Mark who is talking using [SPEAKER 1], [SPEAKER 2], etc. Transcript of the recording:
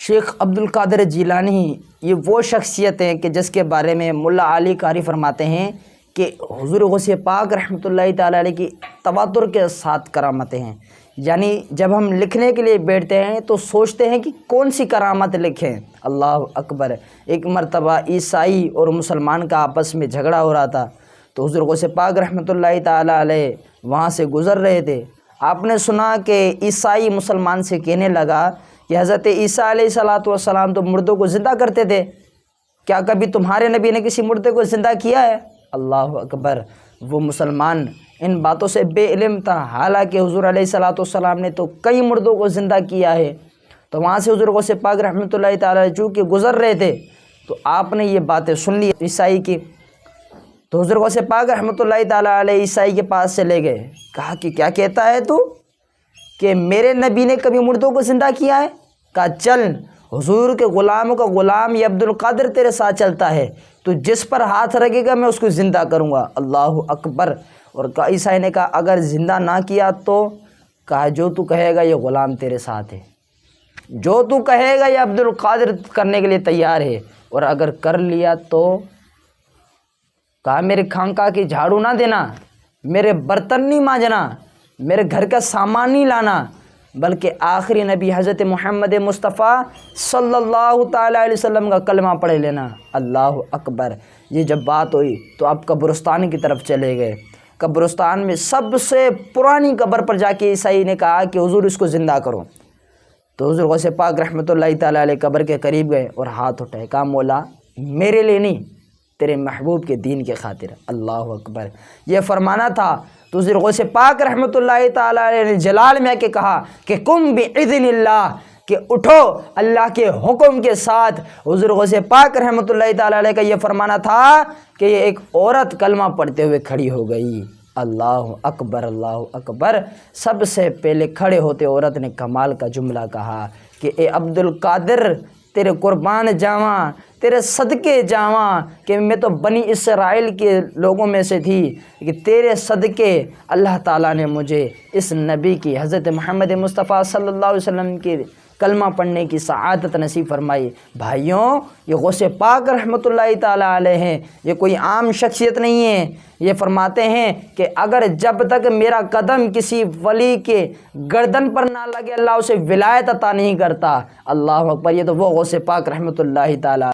[SPEAKER 1] شیخ عبد القادر جیلانی یہ وہ شخصیت ہیں کہ جس کے بارے میں ملا علی قاری فرماتے ہیں کہ حضور غوث پاک رحمۃ اللہ تعالی علیہ کی تواتر کے ساتھ کرامتیں ہیں۔ یعنی جب ہم لکھنے کے لیے بیٹھتے ہیں تو سوچتے ہیں کہ کون سی کرامت لکھیں۔ اللہ اکبر! ایک مرتبہ عیسائی اور مسلمان کا آپس میں جھگڑا ہو رہا تھا، تو حضور غوث پاک رحمۃ اللہ تعالی علیہ وہاں سے گزر رہے تھے۔ آپ نے سنا کہ عیسائی مسلمان سے کہنے لگا کہ حضرت عیسیٰ علیہ السلام تو مردوں کو زندہ کرتے تھے، کیا کبھی تمہارے نبی نے کسی مردے کو زندہ کیا ہے؟ اللہ اکبر! وہ مسلمان ان باتوں سے بے علم تھا، حالانکہ حضور علیہ السلام نے تو کئی مردوں کو زندہ کیا ہے۔ تو وہاں سے حضور غوث پاک رحمۃ اللہ تعالیٰ چونکہ گزر رہے تھے تو آپ نے یہ باتیں سن لی عیسائی کی، تو حضور غوث پاک رحمۃ اللہ تعالیٰ علیہ عیسائی کے پاس سے لے گئے، کہا کہ کیا کہتا ہے تو کہ میرے نبی نے کبھی مردوں کو زندہ کیا ہے؟ کہا چل، حضور کے غلاموں کا غلام یہ عبد القادر تیرے ساتھ چلتا ہے، تو جس پر ہاتھ رکھے گا میں اس کو زندہ کروں گا۔ اللہ اکبر! اور عیسائی نے کہا اگر زندہ نہ کیا تو؟ کہا جو تو کہے گا یہ غلام تیرے ساتھ ہے، جو تو کہے گا یہ عبد القادر کرنے کے لیے تیار ہے، اور اگر کر لیا تو؟ کہا میرے خانقاہ کی جھاڑو نہ دینا، میرے برتن نہیں مانجنا، میرے گھر کا سامان نہیں لانا، بلکہ آخری نبی حضرت محمد مصطفیٰ صلی اللہ تعالیٰ علیہ وسلم کا کلمہ پڑھ لینا۔ اللہ اکبر! یہ جب بات ہوئی تو آپ قبرستان کی طرف چلے گئے۔ قبرستان میں سب سے پرانی قبر پر جا کے عیسائی نے کہا کہ حضور اس کو زندہ کرو۔ تو حضور غوث پاک رحمۃ اللہ تعالیٰ علیہ قبر کے قریب گئے اور ہاتھ اٹھائے، کہا مولا میرے لیے نہیں، تیرے محبوب کے دین کے خاطر۔ اللہ اکبر! یہ فرمانا تھا تو حضور غوث پاک رحمۃ اللہ تعالیٰ علیہ نے جلال میں کے کہا کہ قم بإذن اللہ، کہ اٹھو اللہ کے حکم کے ساتھ۔ حضور غوث پاک رحمۃ اللہ تعالیٰ علیہ کا یہ فرمانا تھا کہ یہ ایک عورت کلمہ پڑھتے ہوئے کھڑی ہو گئی۔ اللہ اکبر! اللہ اکبر! سب سے پہلے کھڑے ہوتے عورت نے کمال کا جملہ کہا کہ اے عبد القادر تیرے قربان جاواں، تیرے صدقے جاواں، کہ میں تو بنی اسرائیل کے لوگوں میں سے تھی، کہ تیرے صدقے اللہ تعالیٰ نے مجھے اس نبی کی حضرت محمد مصطفیٰ صلی اللہ علیہ وسلم کی کلمہ پڑھنے کی سعادت نصیب فرمائی۔ بھائیوں، یہ غوث پاک رحمۃ اللہ تعالیٰ علیہ ہیں، یہ کوئی عام شخصیت نہیں ہے۔ یہ فرماتے ہیں کہ اگر جب تک میرا قدم کسی ولی کے گردن پر نہ لگے اللہ اسے ولایت عطا نہیں کرتا۔ اللہ اکبر! یہ تو وہ غوث پاک رحمۃ اللہ تعالیٰ